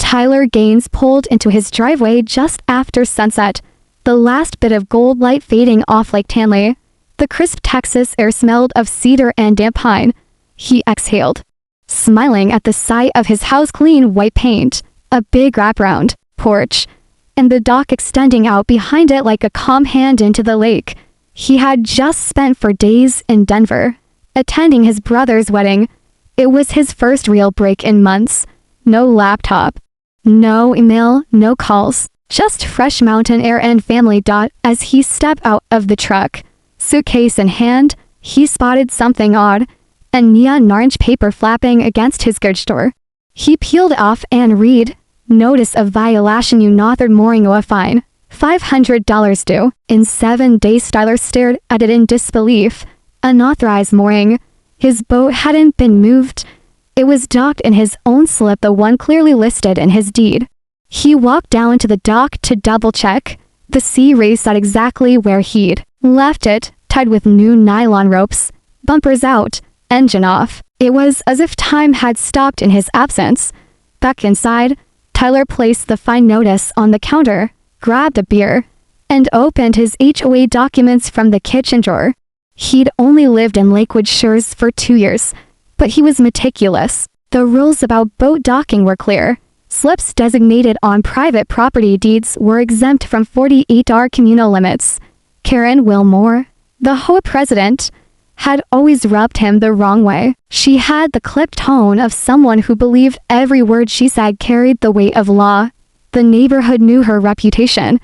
Tyler Gaines pulled into his driveway just after sunset, the last bit of gold light fading off Lake Tanley. The crisp Texas air smelled of cedar and damp pine. He exhaled, smiling at the sight of his house clean white paint, a big wraparound porch, and the dock extending out behind it like a calm hand into the lake. He had just spent 4 days in Denver, attending his brother's wedding. It was his first real break in months. No laptop, no email, no calls, just fresh mountain air and family. As he stepped out of the truck, suitcase in hand, he spotted something odd, a neon orange paper flapping against his garage door. He peeled it off and read, "Notice of violation, United mooring a fine, $500 due. In 7 days." Tyler stared at it in disbelief. Unauthorized mooring. His boat hadn't been moved. It was docked in his own slip, the one clearly listed in his deed. He walked down to the dock to double-check. The sea ray sat exactly where he'd left it, tied with new nylon ropes, bumpers out, engine off. It was as if time had stopped in his absence. Back inside, Tyler placed the fine notice on the counter, grabbed a beer, and opened his HOA documents from the kitchen drawer. He'd only lived in Lakewood Shores for 2 years, but he was meticulous. The rules about boat docking were clear. Slips designated on private property deeds were exempt from 48-hour communal limits. Karen Wilmore, the HOA president, had always rubbed him the wrong way. She had the clipped tone of someone who believed every word she said carried the weight of law. The neighborhood knew her reputation.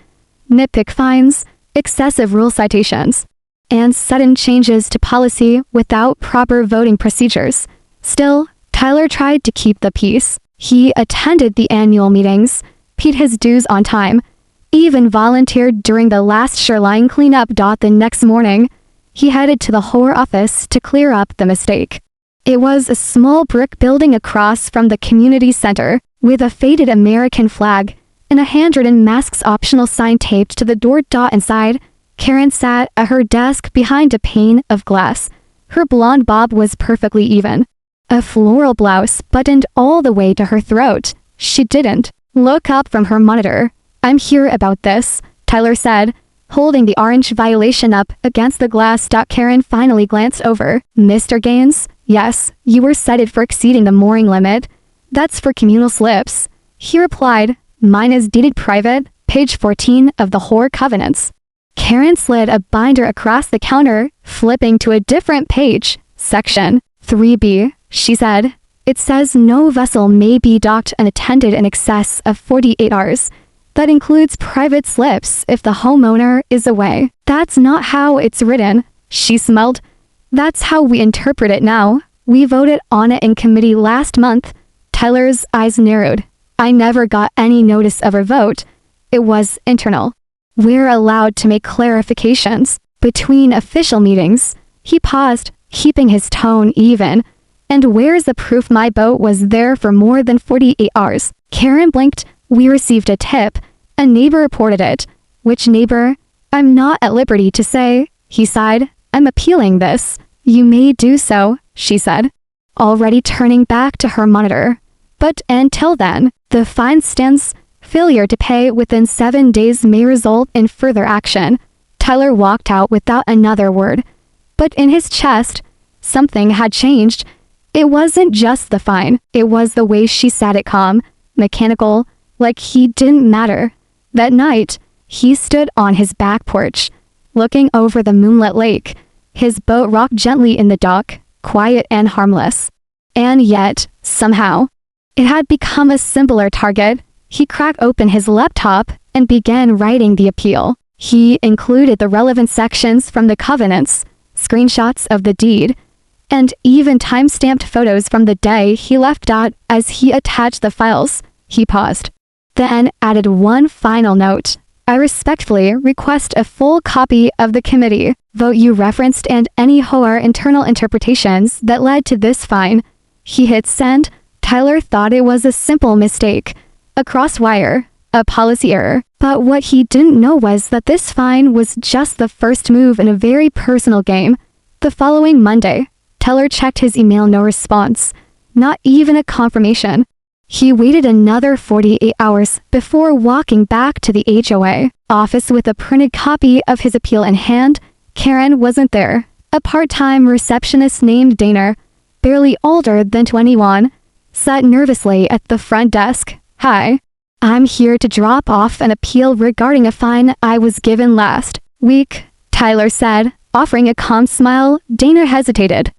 Nitpick fines, excessive rule citations, and sudden changes to policy without proper voting procedures. Still, Tyler tried to keep the peace. He attended the annual meetings, paid his dues on time, even volunteered during the last shoreline cleanup. The next morning, he headed to the HOA office to clear up the mistake. It was a small brick building across from the community center, with a faded American flag and a handwritten masks optional sign taped to the door. Inside, Karen sat at her desk behind a pane of glass. Her blonde bob was perfectly even. A floral blouse buttoned all the way to her throat. She didn't look up from her monitor. "I'm here about this," Tyler said, holding the orange violation up against the glass. Karen finally glanced over. "Mr. Gaines, yes, you were cited for exceeding the mooring limit. That's for communal slips." He replied, "Mine is deeded private, page 14 of the HOA covenants." Karen slid a binder across the counter, flipping to a different page. "Section 3B, she said. "It says no vessel may be docked and attended in excess of 48 hours. That includes private slips if the homeowner is away." "That's not how it's written," she smiled. "That's how we interpret it now. We voted on it in committee last month." Tyler's eyes narrowed. "I never got any notice of a vote. It was internal. We're allowed to make clarifications between official meetings." He paused, keeping his tone even. "And where's the proof my boat was there for more than 48 hours? Karen blinked. "We received a tip. A neighbor reported it." "Which neighbor?" "I'm not at liberty to say," he sighed. "I'm appealing this." "You may do so," she said, already turning back to her monitor. "But until then, the fine stands. Failure to pay within 7 days may result in further action." Tyler walked out without another word. But in his chest, something had changed. It wasn't just the fine. It was the way she said it, calm, mechanical, like he didn't matter. That night, he stood on his back porch, looking over the moonlit lake. His boat rocked gently in the dock, quiet and harmless. And yet, somehow, it had become a simpler target. He cracked open his laptop and began writing the appeal. He included the relevant sections from the covenants, screenshots of the deed, and even time-stamped photos from the day he left. As he attached the files, he paused, then added one final note. "I respectfully request a full copy of the committee vote you referenced and any HOA internal interpretations that led to this fine." He hit send. Tyler thought it was a simple mistake, a crosswire, a policy error. But what he didn't know was that this fine was just the first move in a very personal game. The following Monday, Tyler checked his email, no response, not even a confirmation. He waited another 48 hours before walking back to the HOA office with a printed copy of his appeal in hand. Karen wasn't there. A part-time receptionist named Dana, barely older than 21, sat nervously at the front desk. "Hi. I'm here to drop off an appeal regarding a fine I was given last week," Tyler said, offering a calm smile. Dana hesitated.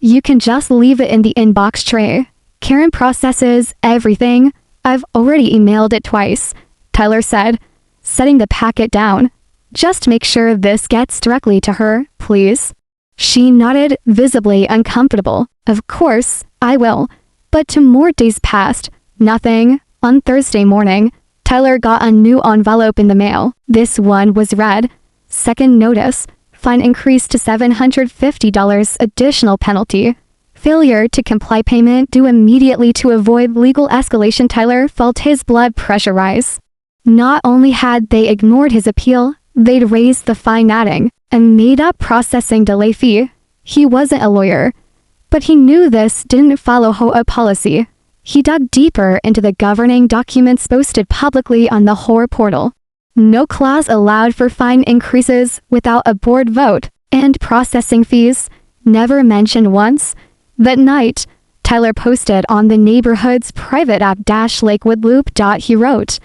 You can just leave it in the inbox tray. Karen processes everything. I've already emailed it twice," Tyler said, setting the packet down. "Just make sure this gets directly to her, please." She nodded, visibly uncomfortable. "Of course, I will." But 2 more days passed. Nothing. On Thursday morning, Tyler got a new envelope in the mail. This one was read. "Second notice. Fine increased to $750 additional penalty. Failure to comply payment due immediately to avoid legal escalation." Tyler felt his blood pressure rise. Not only had they ignored his appeal, they'd raised the fine, adding a made-up processing delay fee. He wasn't a lawyer, but he knew this didn't follow HOA policy. He dug deeper into the governing documents posted publicly on the HOA portal. No clause allowed for fine increases without a board vote, and processing fees never mentioned once. That night, Tyler posted on the neighborhood's private app Lakewood Loop. He wrote,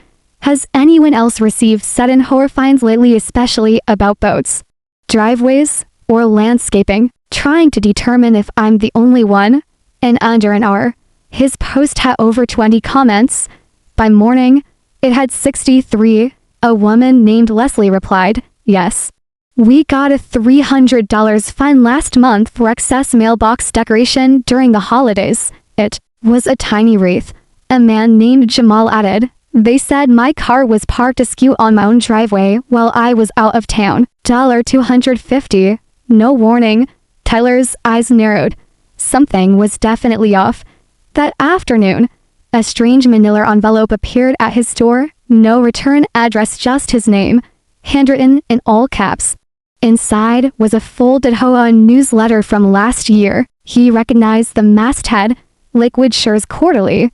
"Has anyone else received sudden HOA fines lately, especially about boats, driveways, or landscaping? Trying to determine if I'm the only one." In under an hour, his post had over 20 comments. By morning, it had 63. A woman named Leslie replied, "Yes. We got a $300 fine last month for excess mailbox decoration during the holidays. It was a tiny wreath." A man named Jamal added, "They said my car was parked askew on my own driveway while I was out of town. $250. No warning." Tyler's eyes narrowed. Something was definitely off. That afternoon, a strange manila envelope appeared at his door. No return address, just his name, handwritten in all caps. Inside was a folded HOA newsletter from last year. He recognized the masthead, Lakewood Shares Quarterly.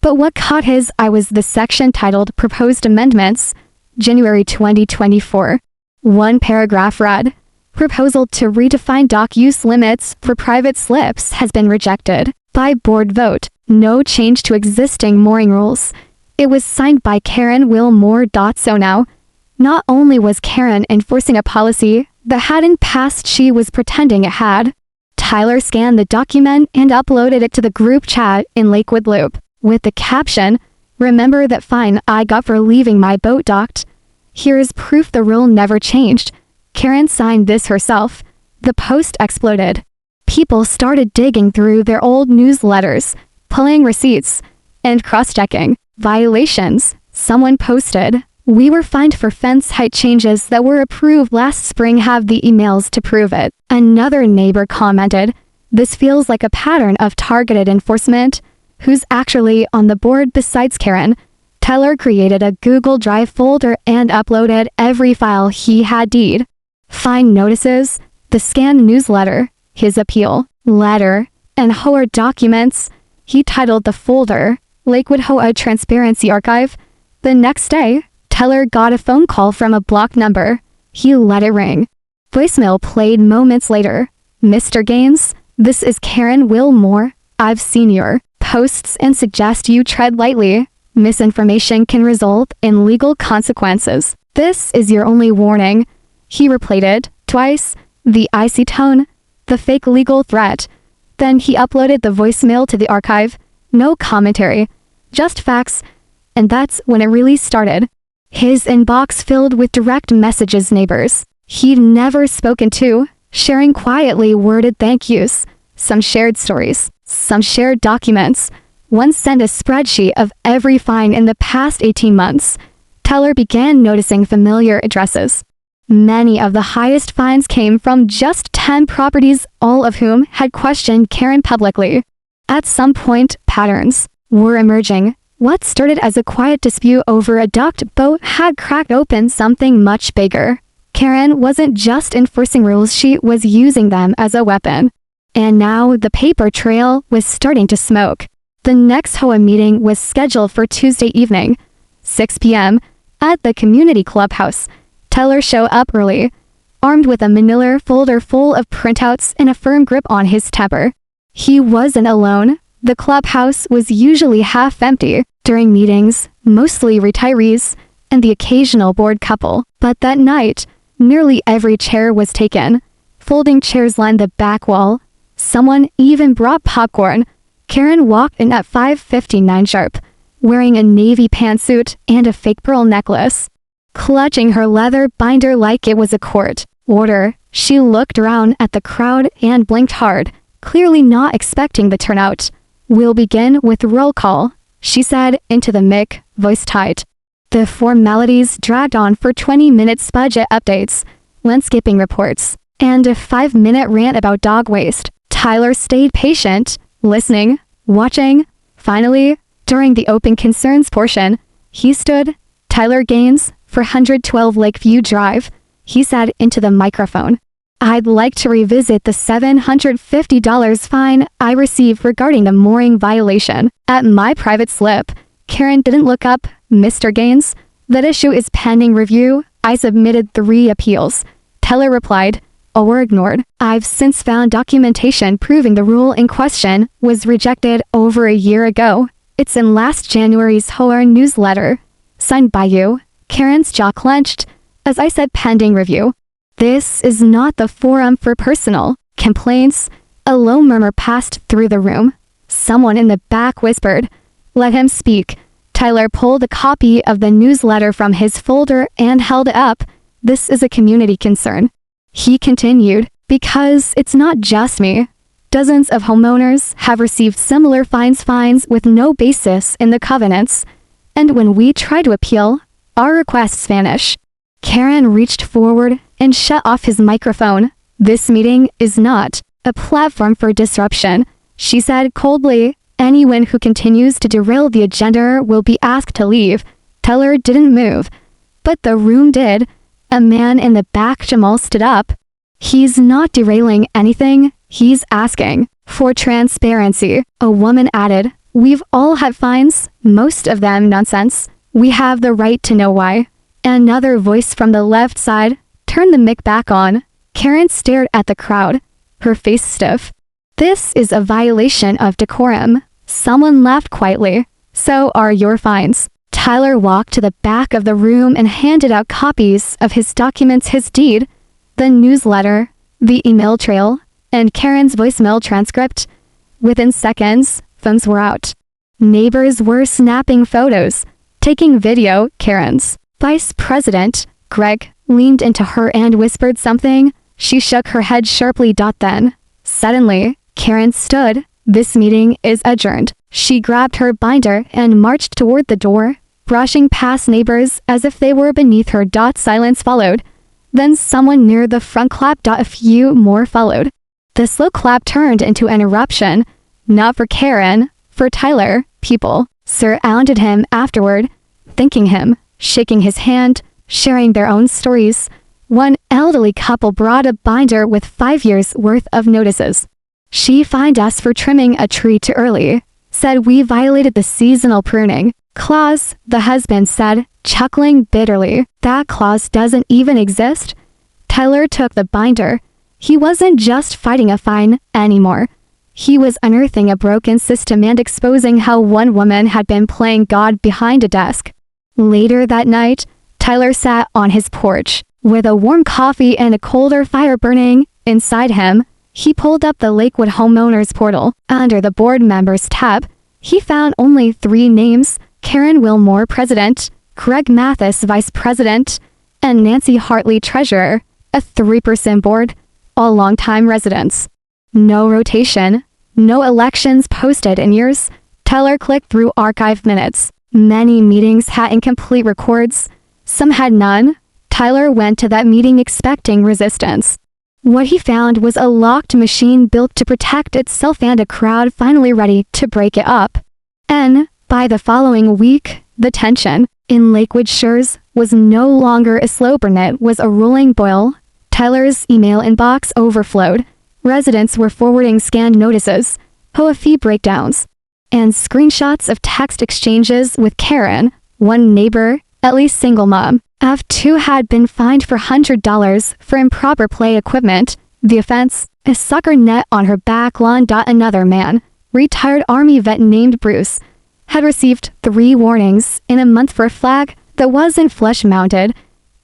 But what caught his eye was the section titled Proposed Amendments, January 2024. One paragraph read, "Proposal to redefine dock use limits for private slips has been rejected by board vote. No change to existing mooring rules." It was signed by Karen Wilmore. So now, not only was Karen enforcing a policy that hadn't passed, she was pretending it had. Tyler scanned the document and uploaded it to the group chat in Lakewood Loop, with the caption, "Remember that fine I got for leaving my boat docked? Here's proof the rule never changed." Karen signed this herself. The post exploded. People started digging through their old newsletters, pulling receipts, and cross-checking violations. Someone posted, "We were fined for fence height changes that were approved last spring. Have the emails to prove it." Another neighbor commented, "This feels like a pattern of targeted enforcement. Who's actually on the board besides Karen?" Tyler created a Google Drive folder and uploaded every file he had: deed, fine notices, the scanned newsletter, his appeal letter, and HOA documents. He titled the folder Lakewood HOA Transparency Archive. The next day, Tyler got a phone call from a blocked number. He let it ring. Voicemail played moments later. "Mr. Gaines, this is Karen Wilmore. I've seen your posts and suggest you tread lightly. Misinformation can result in legal consequences. This is your only warning." He replayed it twice, the icy tone, the fake legal threat. Then he uploaded the voicemail to the archive. No commentary, just facts. And that's when it really started. His inbox filled with direct messages, neighbors he'd never spoken to, sharing quietly worded thank yous. Some shared stories, some shared documents. One sent a spreadsheet of every fine in the past 18 months. Tyler began noticing familiar addresses. Many of the highest fines came from just 10 properties, all of whom had questioned Karen publicly. At some point, patterns were emerging. What started as a quiet dispute over a docked boat had cracked open something much bigger. Karen wasn't just enforcing rules, she was using them as a weapon. And now the paper trail was starting to smoke. The next HOA meeting was scheduled for Tuesday evening, 6 p.m., at the community clubhouse. Tyler showed up early, armed with a manila folder full of printouts and a firm grip on his temper. He wasn't alone. The clubhouse was usually half empty during meetings, mostly retirees and the occasional bored couple. But that night, nearly every chair was taken. Folding chairs lined the back wall. Someone even brought popcorn. Karen walked in at 5:59 sharp, wearing a navy pantsuit and a fake pearl necklace. Clutching her leather binder like it was a court order, she looked around at the crowd and blinked hard, clearly not expecting the turnout. "We'll begin with roll call," she said into the mic, voice tight. The formalities dragged on for 20 minutes: budget updates, landscaping reports, and a 5-minute rant about dog waste. Tyler stayed patient, listening, watching. Finally, during the open concerns portion, he stood. "Tyler Gaines, for 112 Lakeview Drive," he said into the microphone. "I'd like to revisit the $750 fine I received regarding the mooring violation at my private slip." Karen didn't look up. "Mr. Gaines, that issue is pending review. I submitted 3 appeals." Tyler replied, "Or ignored. I've since found documentation proving the rule in question was rejected over a year ago. It's in last January's HOA newsletter. Signed by you." Karen's jaw clenched. "As I said, pending review. This is not the forum for personal complaints." A low murmur passed through the room. Someone in the back whispered, "Let him speak." Tyler pulled a copy of the newsletter from his folder and held it up. "This is a community concern," he continued, "because it's not just me. Dozens of homeowners have received similar fines with no basis in the covenants. And when we try to appeal, our requests vanish." Karen reached forward and shut off his microphone. "This meeting is not a platform for disruption," she said coldly. "Anyone who continues to derail the agenda will be asked to leave." Tyler didn't move, but the room did. A man in the back, Jamal, stood up. "He's not derailing anything. He's asking for transparency," a woman added. "We've all had fines, most of them nonsense. We have the right to know why." Another voice from the left side turned the mic back on. Karen stared at the crowd, her face stiff. "This is a violation of decorum." Someone laughed quietly. "So are your fines." Tyler walked to the back of the room and handed out copies of his documents: his deed, the newsletter, the email trail, and Karen's voicemail transcript. Within seconds, phones were out. Neighbors were snapping photos, taking video. Karen's vice president, Greg, leaned into her and whispered something. She shook her head sharply. Then, suddenly, Karen stood. "This meeting is adjourned." She grabbed her binder and marched toward the door, brushing past neighbors as if they were beneath her. Silence followed. Then someone near the front clapped. A few more followed. The slow clap turned into an eruption. Not for Karen, for Tyler. People surrounded him afterward, thanking him, shaking his hand, sharing their own stories. One elderly couple brought a binder with 5 years' worth of notices. "She fined us for trimming a tree too early. Said we violated the seasonal pruning clause," the husband said, chuckling bitterly. "That clause doesn't even exist." Tyler took the binder. He wasn't just fighting a fine anymore. He was unearthing a broken system and exposing how one woman had been playing God behind a desk. Later that night, Tyler sat on his porch, with a warm coffee and a colder fire burning inside him. He pulled up the Lakewood Homeowners portal. Under the board members tab, he found only 3 names: Karen Wilmore, president; Craig Mathis, vice president; and Nancy Hartley, treasurer. A 3-person board, all longtime residents. No rotation, no elections posted in years. Tyler clicked through archive minutes. Many meetings had incomplete records. Some had none. Tyler went to that meeting expecting resistance. What he found was a locked machine built to protect itself and a crowd finally ready to break it up. And by the following week, the tension in Lakewood Shores was no longer a slow burn, it was a rolling boil. Tyler's email inbox overflowed. Residents were forwarding scanned notices, HOA fee breakdowns, and screenshots of text exchanges with Karen, one neighbor, at least single mom, of two had been fined for $100 for improper play equipment. The offense, a sucker net on her back lawn. Another man, retired Army vet named Bruce, had received 3 warnings in a month for a flag that wasn't flush-mounted.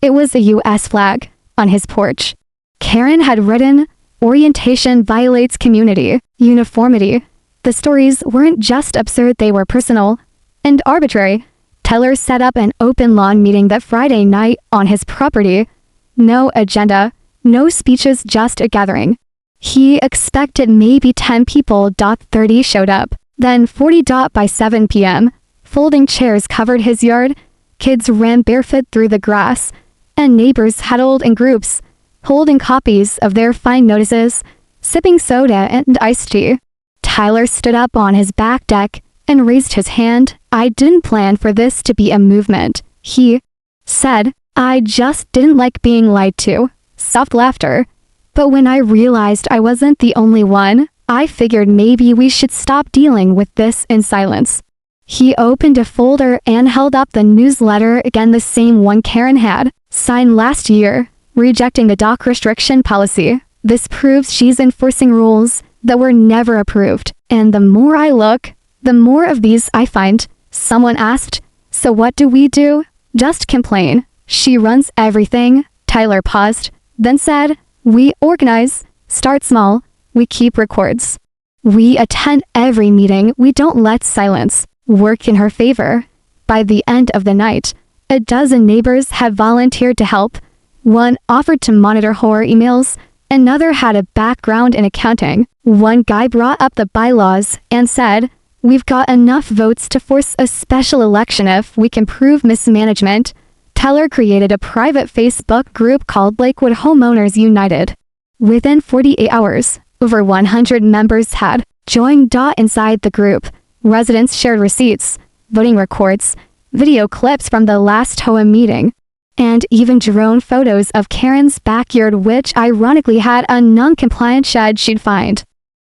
It was a U.S. flag on his porch. Karen had written, "Orientation violates community uniformity." The stories weren't just absurd, they were personal and arbitrary. Tyler set up an open lawn meeting that Friday night on his property. No agenda, no speeches, just a gathering. He expected maybe 10 people. 30 showed up, then 40. By 7 p.m., folding chairs covered his yard, kids ran barefoot through the grass, and neighbors huddled in groups, holding copies of their fine notices, sipping soda and iced tea. Tyler stood up on his back deck and raised his hand. "I didn't plan for this to be a movement," he said. "I just didn't like being lied to." Soft laughter. "But when I realized I wasn't the only one, I figured maybe we should stop dealing with this in silence." He opened a folder and held up the newsletter again, the same one Karen had signed last year, rejecting the dock restriction policy. "This proves she's enforcing rules that were never approved. And the more I look, the more of these I find." Someone asked, "So what do we do?" "Just complain. She runs everything." Tyler paused, then said, "We organize, start small, we keep records. We attend every meeting, we don't let silence work in her favor." By the end of the night, a dozen neighbors had volunteered to help. One offered to monitor horror emails, another had a background in accounting. One guy brought up the bylaws and said, "We've got enough votes to force a special election if we can prove mismanagement." Tyler created a private Facebook group called Lakewood Homeowners United. Within 48 hours, over 100 members had joined. Inside the group, residents shared receipts, voting records, video clips from the last HOA meeting, and even drone photos of Karen's backyard, which ironically had a non-compliant shed she'd fined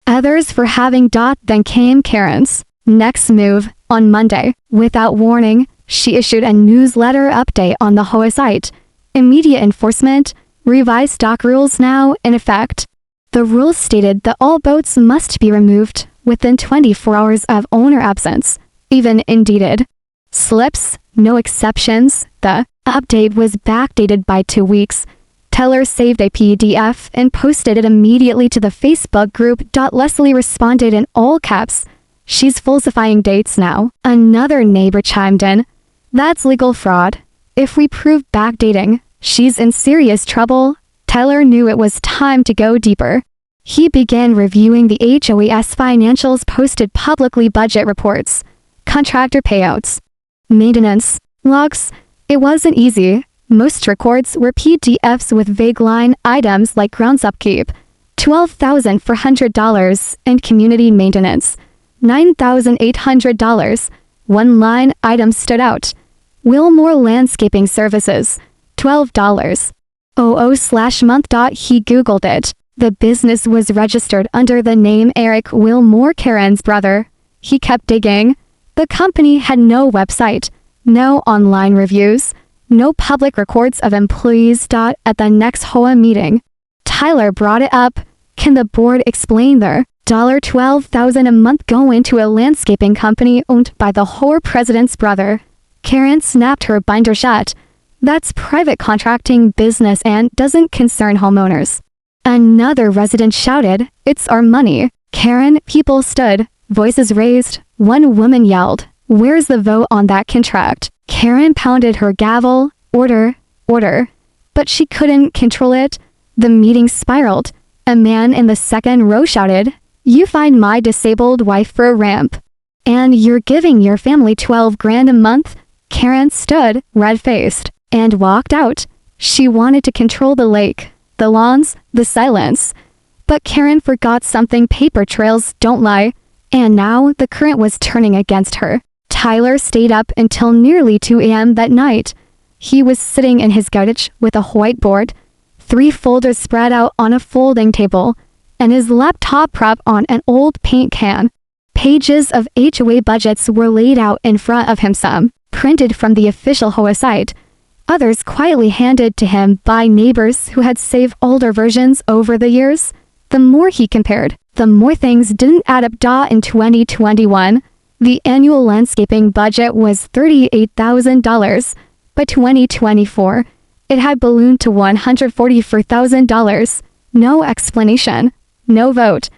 others for having. Then came Karen's next move. On Monday, without warning, she issued a newsletter update on the HOA site. Immediate enforcement, revised dock rules now in effect. The rules stated that all boats must be removed within 24 hours of owner absence, even indeeded slips, no exceptions. The update was backdated by 2 weeks. Tyler saved a PDF and posted it immediately to the Facebook group. Leslie responded in all caps, "She's falsifying dates now." Another neighbor chimed in, "That's legal fraud. If we prove backdating, she's in serious trouble." Tyler knew it was time to go deeper. He began reviewing the HOA's financials, posted publicly budget reports, contractor payouts, maintenance logs. It wasn't easy. Most records were PDFs with vague line items like grounds upkeep, $12,400, and community maintenance, $9,800. One line item stood out. Wilmore Landscaping Services, $12. $00/month. He Googled it. The business was registered under the name Eric Wilmore, Karen's brother. He kept digging. The company had no website, no online reviews, no public records of employees. At the next HOA meeting, Tyler brought it up. "Can the board explain their $12,000 a month go into a landscaping company owned by the HOA president's brother?" Karen snapped her binder shut. "That's private contracting business and doesn't concern homeowners." Another resident shouted, "It's our money." Karen, people stood, voices raised. One woman yelled, "Where's the vote on that contract?" Karen pounded her gavel, "Order, order." But she couldn't control it. The meeting spiraled. A man in the second row shouted, "You find my disabled wife for a ramp. And you're giving your family $12,000 a month?" Karen stood, red-faced, and walked out. She wanted to control the lake, the lawns, the silence. But Karen forgot something: paper trails don't lie. And now the current was turning against her. Tyler stayed up until nearly 2 a.m. that night. He was sitting in his garage with a whiteboard, 3 folders spread out on a folding table, and his laptop propped on an old paint can. Pages of HOA budgets were laid out in front of him, some printed from the official HOA site, others quietly handed to him by neighbors who had saved older versions over the years. The more he compared, the more things didn't add up. In 2021, the annual landscaping budget was $38,000. By 2024, it had ballooned to $144,000. No explanation, no vote,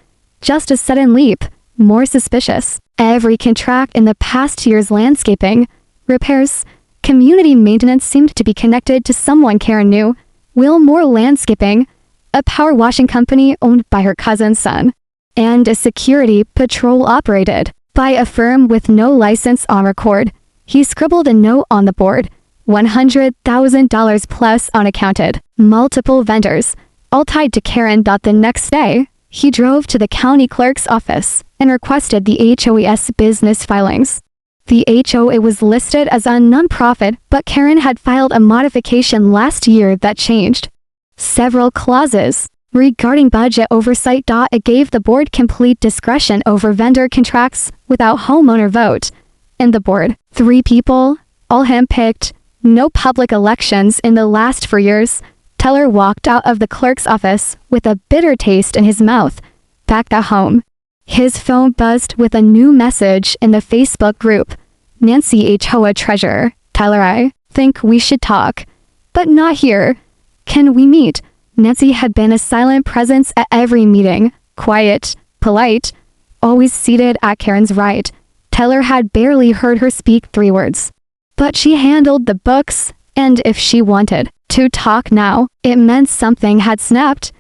just a sudden leap. More suspicious. Every contract in the past year's landscaping, repairs, community maintenance seemed to be connected to someone Karen knew. Wilmore Landscaping, a power washing company owned by her cousin's son, and a security patrol operated by a firm with no license on record. He scribbled a note on the board, $100,000 plus unaccounted. Multiple vendors, all tied to Karen. The next day, he drove to the county clerk's office and requested the HOA's business filings. The HOA was listed as a nonprofit, but Karen had filed a modification last year that changed several clauses regarding budget oversight. It gave the board complete discretion over vendor contracts without homeowner vote. In the board, 3 people, all handpicked, no public elections in the last 4 years. Teller walked out of the clerk's office with a bitter taste in his mouth. Back at home, his phone buzzed with a new message in the Facebook group. Nancy HOA treasurer, Tyler, I think we should talk. But not here. Can we meet? Nancy had been a silent presence at every meeting, quiet, polite, always seated at Karen's right. Tyler had barely heard her speak 3 words. But she handled the books, and if she wanted to talk now, it meant something had snapped.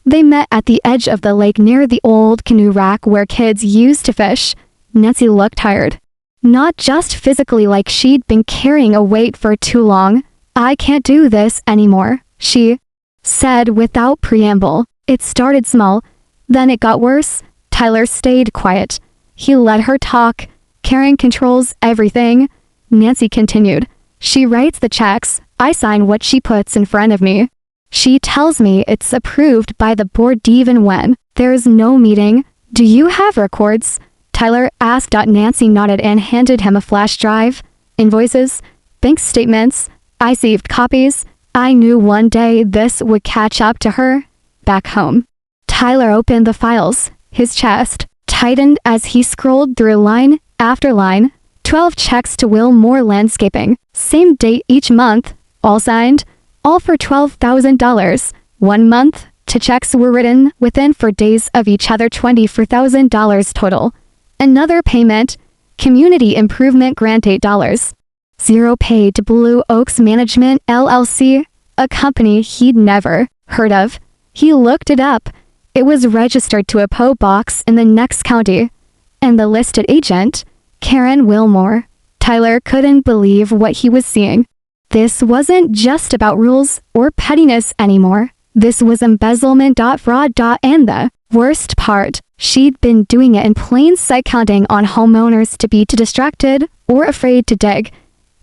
They met at the edge of the lake near the old canoe rack where kids used to fish. Nancy looked tired. Not just physically, like she'd been carrying a weight for too long. I can't do this anymore, she said without preamble. It started small, then it got worse. Tyler stayed quiet. He let her talk. Karen controls everything. Nancy continued. She writes the checks. I sign what she puts in front of me. She tells me it's approved by the board even when there's no meeting. Do you have records? Tyler asked. Nancy nodded and handed him a flash drive. Invoices, bank statements. I saved copies. I knew one day this would catch up to her. Back home, Tyler opened the files. His chest tightened as he scrolled through line after line. 12 checks to Wilmore Landscaping. Same date each month. All signed. All for $12,000. 1 month. 2 checks were written within 4 days of each other. $24,000 total. Another payment. Community Improvement Grant $8. 0 paid to Blue Oaks Management LLC, a company he'd never heard of. He looked it up. It was registered to a PO box in the next county. And the listed agent, Karen Wilmore. Tyler couldn't believe what he was seeing. This wasn't just about rules or pettiness anymore. This was embezzlement, fraud, and the worst part, she'd been doing it in plain sight, counting on homeowners to be too distracted or afraid to dig.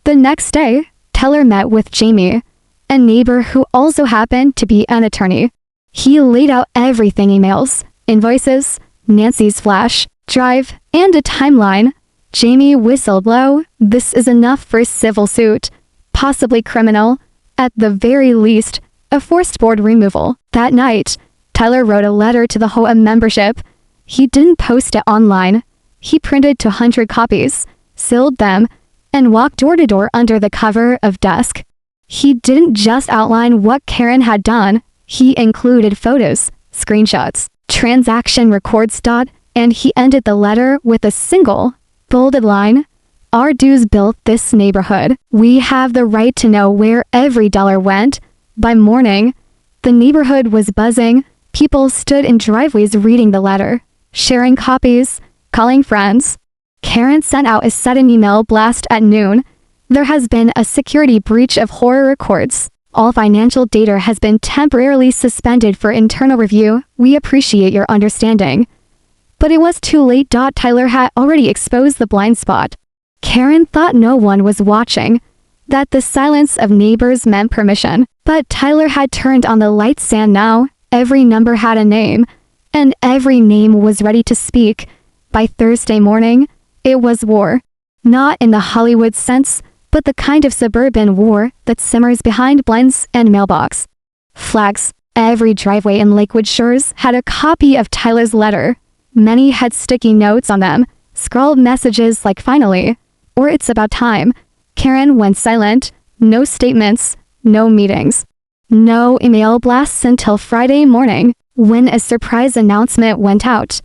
The next day, Teller met with Jamie, a neighbor who also happened to be an attorney. He laid out everything: emails, invoices, Nancy's flash drive, and a timeline. Jamie whistleblower. This is enough for a civil suit, possibly criminal, at the very least, a forced board removal. That night, Tyler wrote a letter to the HOA membership. He didn't post it online. He printed 200 copies, sealed them, and walked door to door under the cover of dusk. He didn't just outline what Karen had done. He included photos, screenshots, transaction records. And he ended the letter with a single, bolded line. Our dues built this neighborhood. We have the right to know where every dollar went. By morning, the neighborhood was buzzing. People stood in driveways reading the letter, sharing copies, calling friends. Karen sent out a sudden email blast at noon. There has been a security breach of HOA records. All financial data has been temporarily suspended for internal review. We appreciate your understanding. But it was too late. Tyler had already exposed the blind spot. Karen thought no one was watching, that the silence of neighbors meant permission. But Tyler had turned on the lights, and now every number had a name, and every name was ready to speak. By Thursday morning, it was war. Not in the Hollywood sense, but the kind of suburban war that simmers behind blinds and mailbox flags. Every driveway in Lakewood Shores had a copy of Tyler's letter. Many had sticky notes on them, scrawled messages like "finally" or "it's about time." Karen went silent. No statements, no meetings, no email blasts until Friday morning, when a surprise announcement went out.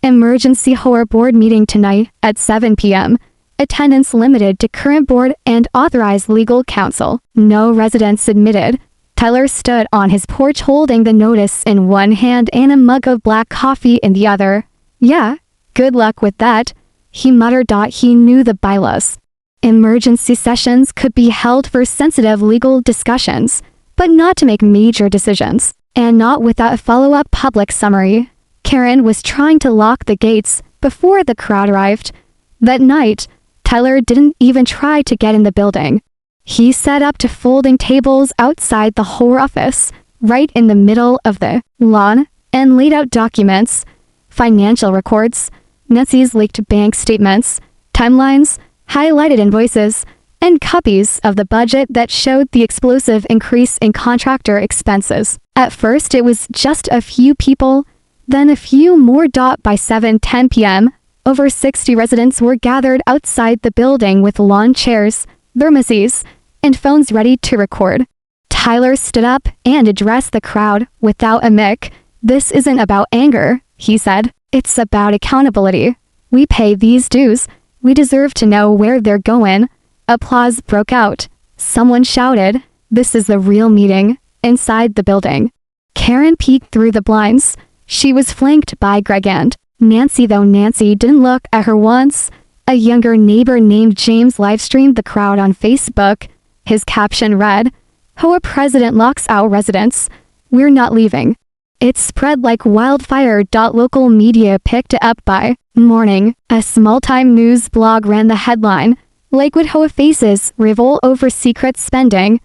Emergency HOA board meeting tonight at 7 p.m. Attendance limited to current board and authorized legal counsel. No residents admitted. Tyler stood on his porch holding the notice in one hand and a mug of black coffee in the other. "Yeah, good luck with that," he muttered. He knew the bylaws. Emergency sessions could be held for sensitive legal discussions, but not to make major decisions, and not without a follow-up public summary. Karen was trying to lock the gates before the crowd arrived. That night, Tyler didn't even try to get in the building. He set up to folding tables outside the whole office, right in the middle of the lawn, and laid out documents, financial records, Nancy's leaked bank statements, timelines, highlighted invoices, and copies of the budget that showed the explosive increase in contractor expenses. At first, it was just a few people, then a few more. By 7:10 p.m., over 60 residents were gathered outside the building with lawn chairs, thermoses, and phones ready to record. Tyler stood up and addressed the crowd without a mic. "This isn't about anger," he said. "It's about accountability. We pay these dues. We deserve to know where they're going." Applause broke out. Someone shouted, "This is the real meeting," inside the building. Karen peeked through the blinds. She was flanked by Greg and Nancy, though Nancy didn't look at her once. A younger neighbor named James livestreamed the crowd on Facebook. His caption read, "HOA president locks out residents. We're not leaving." It spread like wildfire. Local media picked it up by morning. A small-time news blog ran the headline, "Lakewood HOA faces revolt over secret spending,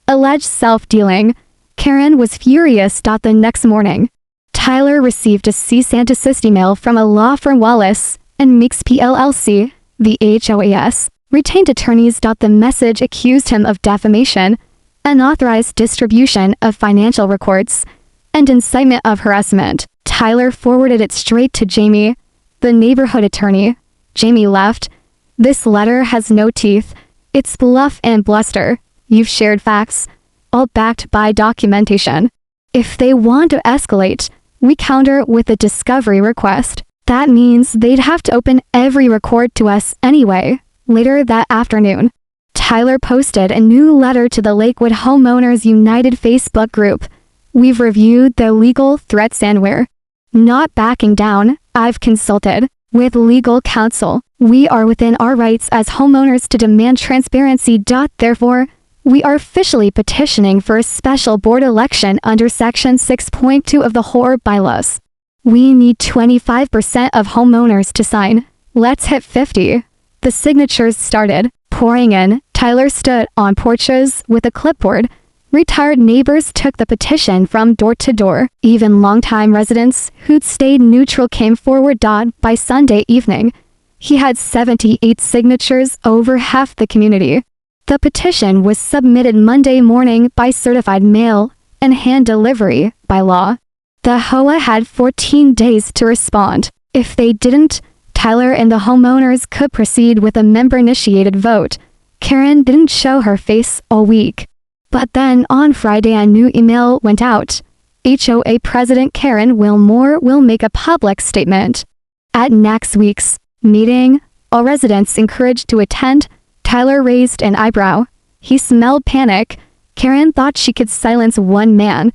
alleged self-dealing." Karen was furious. The next morning, Tyler received a cease and desist email from a law firm, Wallace and Meeks PLLC. The HOAS retained attorneys. The message accused him of defamation, unauthorized distribution of financial records, and incitement of harassment. Tyler forwarded it straight to Jamie, the neighborhood attorney. Jamie laughed. "This letter has no teeth. It's bluff and bluster. You've shared facts, all backed by documentation. If they want to escalate, we counter with a discovery request. That means they'd have to open every record to us anyway." Later that afternoon, Tyler posted a new letter to the Lakewood Homeowners United Facebook group. "We've reviewed the legal threats and we're not backing down. I've consulted with legal counsel. We are within our rights as homeowners to demand transparency. Therefore, we are officially petitioning for a special board election under Section 6.2 of the HOA bylaws. We need 25% of homeowners to sign. Let's hit 50. The signatures started pouring in. Tyler stood on porches with a clipboard. Retired neighbors took the petition from door to door. Even longtime residents who'd stayed neutral came forward. By Sunday evening, he had 78 signatures, over half the community. The petition was submitted Monday morning by certified mail and hand delivery by law. The HOA had 14 days to respond. If they didn't, Tyler and the homeowners could proceed with a member-initiated vote. Karen didn't show her face all week. But then on Friday a new email went out. HOA President Karen Wilmore will make a public statement at next week's meeting. All residents encouraged to attend. Tyler raised an eyebrow. He smelled panic. Karen thought she could silence one man,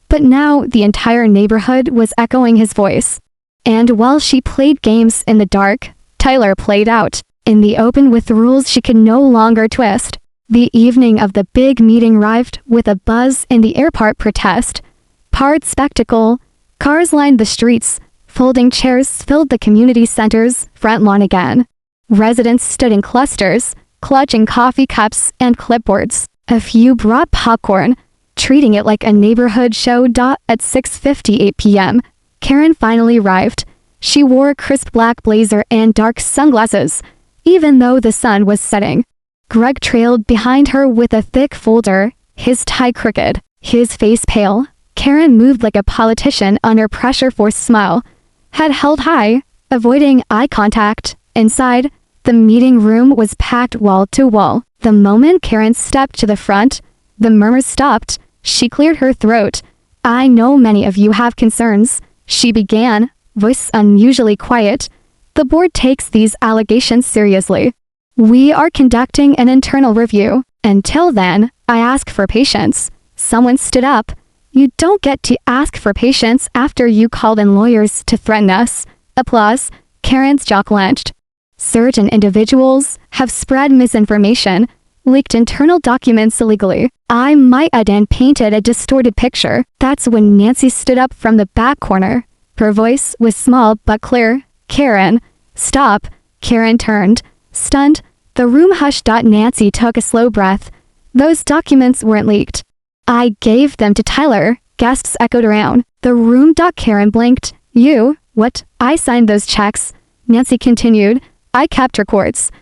but now the entire neighborhood was echoing his voice. And while she played games in the dark, Tyler played out in the open with rules she could no longer twist. The evening of the big meeting arrived with a buzz in the air. Part protest, part spectacle. Cars lined the streets. Folding chairs filled the community center's front lawn again. Residents stood in clusters, clutching coffee cups and clipboards. A few brought popcorn, treating it like a neighborhood show. At 6:58 p.m., Karen finally arrived. She wore a crisp black blazer and dark sunglasses, even though the sun was setting. Greg trailed behind her with a thick folder, his tie crooked, his face pale. Karen moved like a politician under pressure, forced smile, head held high, avoiding eye contact. Inside, the meeting room was packed wall to wall. The moment Karen stepped to the front, the murmurs stopped. She cleared her throat. "I know many of you have concerns," she began, voice unusually quiet. "The board takes these allegations seriously. We are conducting an internal review. Until then, I ask for patience." Someone stood up. "You don't get to ask for patience after you called in lawyers to threaten us." Applause. Karen's jaw clenched. "Certain individuals have spread misinformation, leaked internal documents illegally. I might add and painted a distorted picture." That's when Nancy stood up from the back corner. Her voice was small but clear. "Karen, stop." Karen turned, stunned. The room hushed. Nancy took a slow breath. "Those documents weren't leaked. I gave them to Tyler." Gasps echoed around the room. Karen blinked. "You? What? I signed those checks." Nancy continued. "I kept records.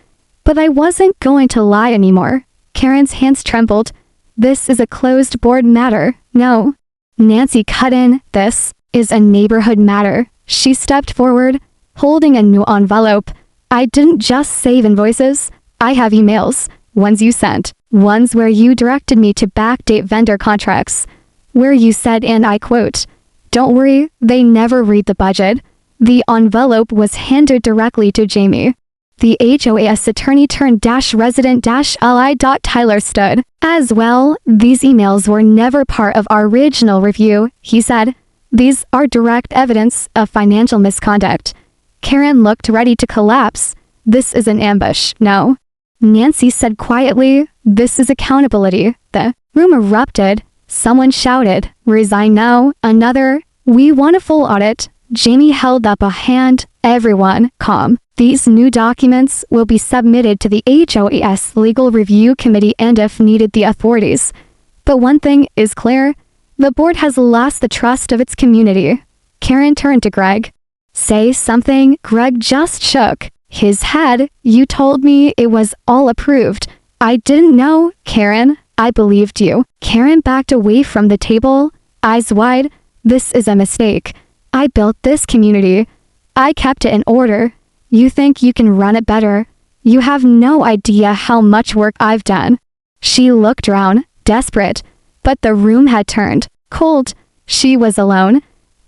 But I wasn't going to lie anymore." Karen's hands trembled. "This is a closed board matter." "No." Nancy cut in. "This is a neighborhood matter." She stepped forward, holding a new envelope. "I didn't just save invoices. I have emails. Ones you sent. Ones where you directed me to backdate vendor contracts. Where you said, and I quote, 'Don't worry, they never read the budget.'" The envelope was handed directly to Jamie. The HOA's attorney turned resident ally. Tyler stood. "As well, these emails were never part of our original review," he said. "These are direct evidence of financial misconduct." Karen looked ready to collapse. "This is an ambush, no?" Nancy said quietly, "This is accountability." The room erupted. Someone shouted, "Resign now." Another, "We want a full audit." Jamie held up a hand. "Everyone, calm. These new documents will be submitted to the HOA's Legal Review Committee and if needed the authorities. But one thing is clear. The board has lost the trust of its community." Karen turned to Greg. "Say something." Greg just shook his head. "You told me it was all approved." "I didn't know." "Karen, I believed you." Karen backed away from the table, eyes wide. "This is a mistake. I built this community. I kept it in order. You think you can run it better? You have no idea how much work I've done." She looked around, desperate, but the room had turned cold. She was alone.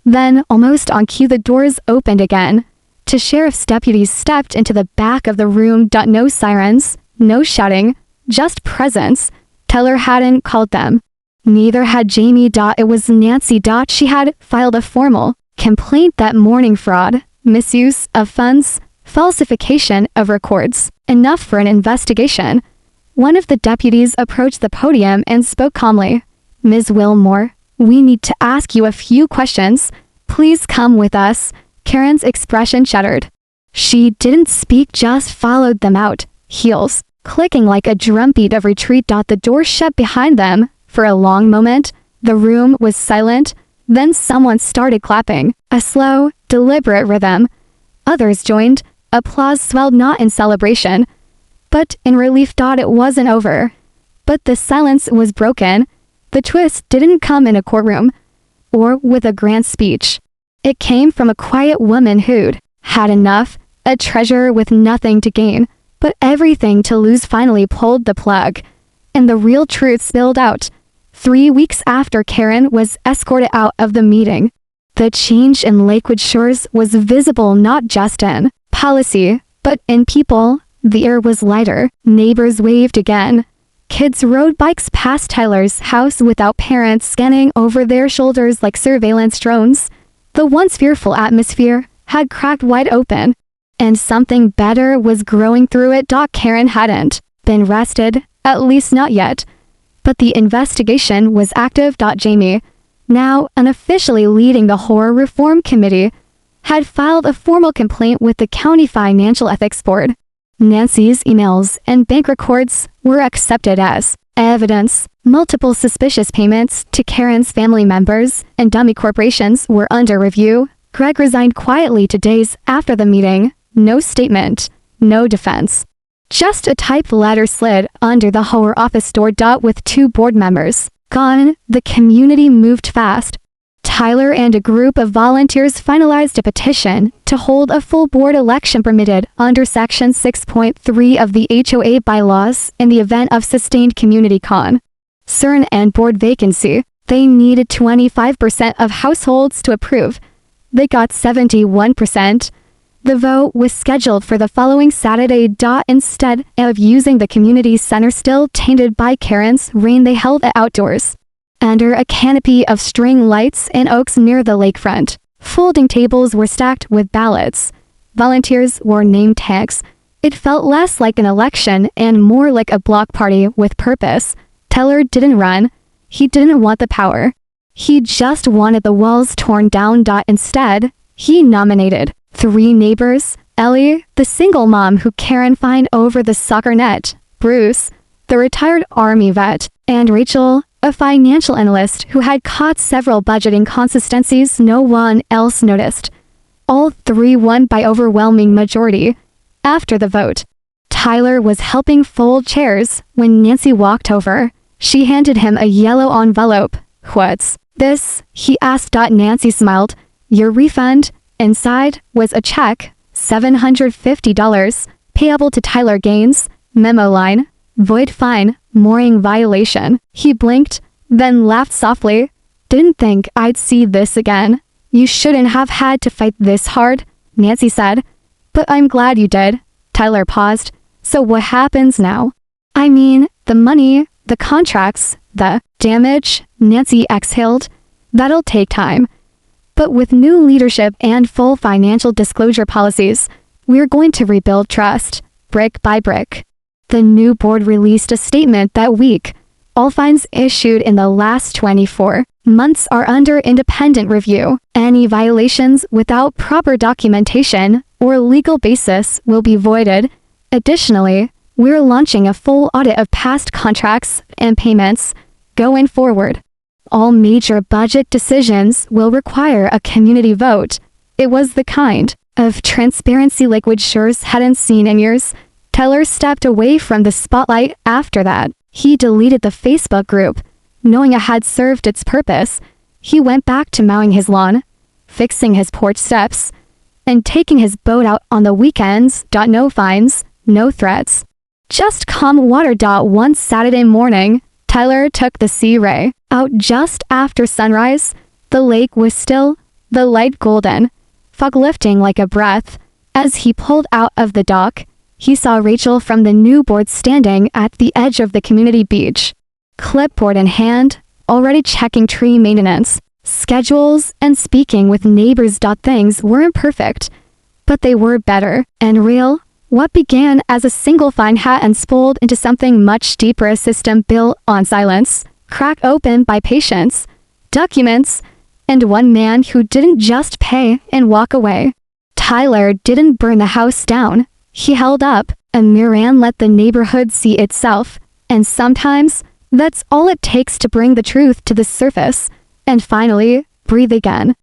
Then, almost on cue, the doors opened again. Two sheriff's deputies stepped into the back of the room. No sirens, no shouting, just presence. Teller hadn't called them. Neither had Jamie. It was Nancy. She had filed a formal complaint that morning. Fraud, misuse of funds, falsification of records. Enough for an investigation. One of the deputies approached the podium and spoke calmly. "Ms. Wilmore, we need to ask you a few questions. Please come with us." Karen's expression shuddered. She didn't speak, just followed them out, heels clicking like a drumbeat of retreat. The door shut behind them. For a long moment, the room was silent. Then someone started clapping, a slow, deliberate rhythm. Others joined. Applause swelled, not in celebration, but in relief. It wasn't over. But the silence was broken. The twist didn't come in a courtroom or with a grand speech. It came from a quiet woman who'd had enough, a treasurer with nothing to gain, but everything to lose. Finally pulled the plug, and the real truth spilled out. 3 weeks after Karen was escorted out of the meeting, the change in Lakewood Shores was visible not just in policy, but in people. The air was lighter. Neighbors waved again. Kids rode bikes past Tyler's house without parents scanning over their shoulders like surveillance drones. The once fearful atmosphere had cracked wide open, and something better was growing through it. Karen hadn't been arrested, at least not yet. But the investigation was active. Jamie, now unofficially leading the HOA Reform Committee, had filed a formal complaint with the County Financial Ethics Board. Nancy's emails and bank records were accepted as evidence. Multiple suspicious payments to Karen's family members and dummy corporations were under review. Greg resigned quietly 2 days after the meeting. No statement, no defense. Just a typed letter slid under the HOA office door. With 2 board members gone, the community moved fast. Tyler and a group of volunteers finalized a petition to hold a full board election permitted under Section 6.3 of the HOA bylaws in the event of sustained community concern and board vacancy. They needed 25% of households to approve. They got 71%. The vote was scheduled for the following Saturday. Instead of using the community center still tainted by Karen's rain, they held it outdoors, under a canopy of string lights and oaks near the lakefront. Folding tables were stacked with ballots. Volunteers wore name tags. It felt less like an election and more like a block party with purpose. Tyler didn't run. He didn't want the power. He just wanted the walls torn down. Instead, he nominated 3 neighbors: Ellie, the single mom who Karen fined over the soccer net; Bruce, the retired Army vet; and Rachel, a financial analyst who had caught several budgeting consistencies no one else noticed. All 3 won by overwhelming majority. After the vote, Tyler was helping fold chairs when Nancy walked over. She handed him a yellow envelope. "What's this?" he asked. Nancy smiled. "Your refund." Inside was a check, $750, payable to Tyler Gaines. Memo line: void fine, mooring violation. He blinked, then laughed softly. "Didn't think I'd see this again." "You shouldn't have had to fight this hard," Nancy said. "But I'm glad you did." Tyler paused. "So what happens now?" "I mean, the money, the contracts, the damage," Nancy exhaled. "That'll take time. But with new leadership and full financial disclosure policies, we're going to rebuild trust, brick by brick." The new board released a statement that week. All fines issued in the last 24 months are under independent review. Any violations without proper documentation or legal basis will be voided. Additionally, we're launching a full audit of past contracts and payments. Going forward, all major budget decisions will require a community vote. It was the kind of transparency Lakewood Shores hadn't seen in years. Tyler stepped away from the spotlight after that. He deleted the Facebook group, knowing it had served its purpose. He went back to mowing his lawn, fixing his porch steps, and taking his boat out on the weekends. No fines, no threats. Just calm water. One Saturday morning, Tyler took the Sea Ray out just after sunrise. The lake was still, the light golden, fog lifting like a breath. As he pulled out of the dock, he saw Rachel from the new board standing at the edge of the community beach, clipboard in hand, already checking tree maintenance schedules and speaking with neighbors. Things weren't perfect, but they were better and real. What began as a single fine hadn't spoiled into something much deeper, a system built on silence, cracked open by patience, documents, and one man who didn't just pay and walk away. Tyler didn't burn the house down. He held up a mirror and let the neighborhood see itself. And sometimes, that's all it takes to bring the truth to the surface and finally breathe again.